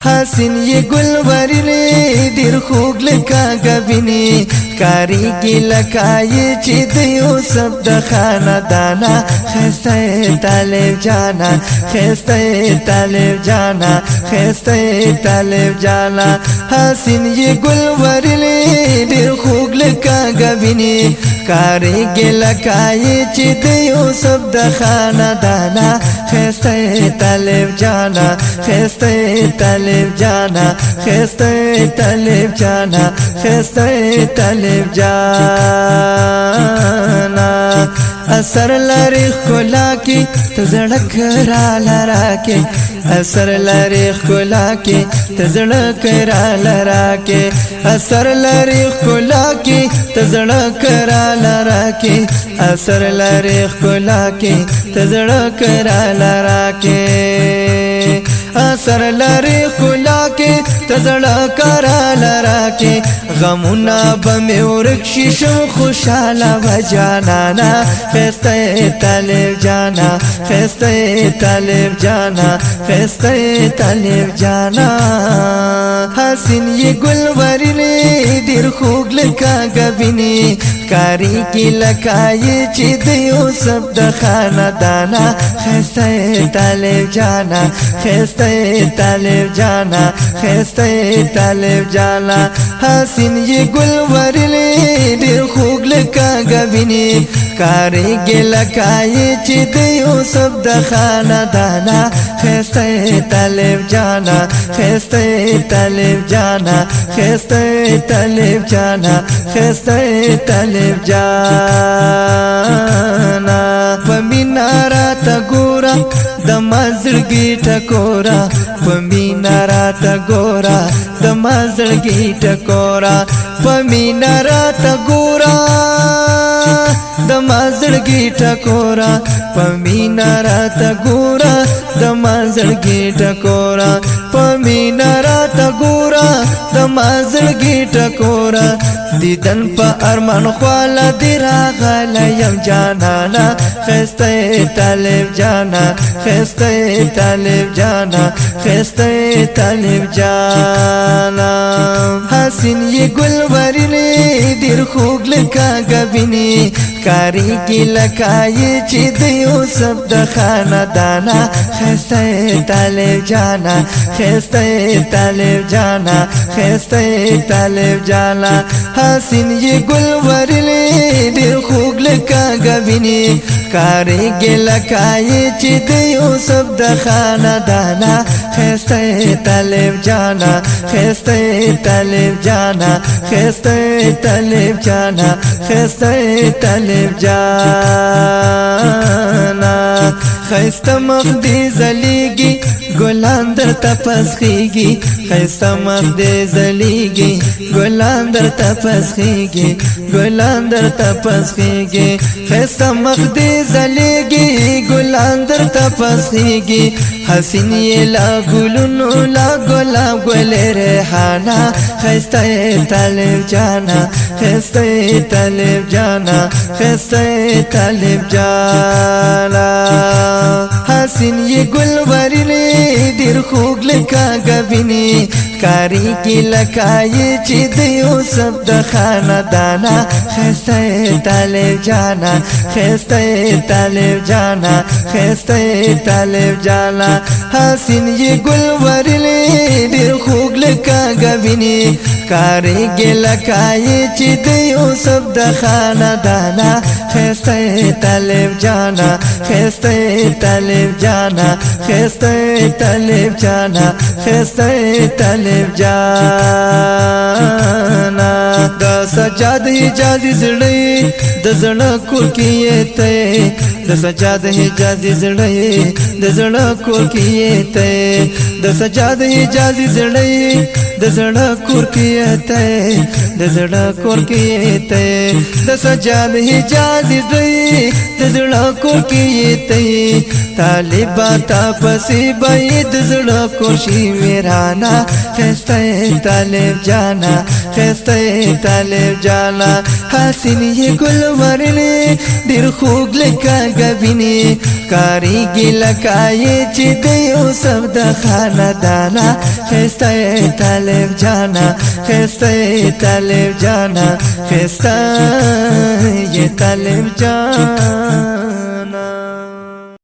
حسین یہ گل ورلی دیر خوگ لکا گبینی کاریگی لکائی چی دیو سب دخانا دانا خیستے طالب جانا خیستے طالب جانا خیستے طالب جانا حسین یہ گل ورلی دیر خوگ لکا گبینی کاریگی لکائی چی دیو سب دخانا دانا خیستے طالب جانا خیستے طالب جانا خیستے طالب جانا خیستے طالب جانا اثر لری خلا کی تزڑک را لرا کے اثر لری خلا کی تزڑک را لرا کے اثر لری خلا کی تزڑک را لرا کے اثر لری خلا کی تزڑک را لرا کے اثر لری خلا کی تزڑک را لرا کے غمنا بمی ورکشی شم خوشالا بجانانا خیستے طالب جانا خیستے طالب جانا خیستے طالب جانا حسین یہ گل ورلی دیر خوگ لکا گبینی کاریگی لکائی چی دیو سب دخانا دانا خیستے طالب جانا خیستے طالب جانا خیستے طالب جانا حسین یہ گل ورلی دیر خوگ لکا گبینی کاریگی لکائی چی دیو سب دخانا دانا خیستے طالب جانا خیستے طالب جانا خیستے طالب جانا خیستے طالب جانا پمینارا تا گورا دمازرگی ٹکورا پمینارا تا گورا دمازرگی ٹکورا پمینارا تا گورا دمازرگی ٹکورا پمینارا تا گورا دمازرگی ٹکورا پمینارا تا گورا دمازرگی ٹکورا دیدن پا ارمان خوالا دیرا غالا یم جانانا خیستے طالب جانا خیستے طالب جانا خیستے طالب جانا حسین یہ گل ورلی دیر خوگ لکا گبینی کاریگی لکائی چی دیو سب دخانا دانا خیستے طالب جانا خیستے طالب جانا خیستے طالب جانا حسین یہ گل ورلی دیر خوگ لکا گبینی کاریگی لکائی چی دیو سب دخانا دانا خیستے طالب جانا خیستے طالب جانا خیستے طالب جانا خیستے طالب جانا خیسته مخ دی زلیگی گلان در تپس خیگی خیسته مخ دی زلیگی گلان در تپس خیگی گلان در تپس خیگی خیسته مخ دی زلیگی گلان در تپس خیگی حسین یہ لا گلونو لا گلاب گل ریحانا خیسته طالب جانا خیسته طالب جانا خیسته طالب جانا حسین یہ گل ورلی دیر خوگ لکا گبینی کاریگی لکائی چی دیو سب دخانا دانا خیستے طالب جانا خیستے طالب جانا خیستے طالب جانا حسین یہ گل ورلی دیر خوگ لکا گبینی کاریگی لکائی چی دیو سب دخانا دانا خیستے طالب جانا خیستے طالب جانا خیستے طالب جانا خیستے طالب جانا دا سجاد حجازی زڑی دا زڑا کور کیے تے دا سجاد حجازی زڑی دا زڑا کور کیے تے دا سجاد حجازی زڑی د زړه کور کې ته د زړه کور کې ته د سجاد حجاز دی د زړه کور کې ته طالب تا پسې بې د زړه کور شي ویرانا خسته طالب جانا خسته طالب جانا حسین یہ گل ورنه ډیر خوږ لکه غبینه کاریږي لکه چې د یوسف د خاندانا خسته طالب جانا خسته طالب جانا خسته یہ طالب جانا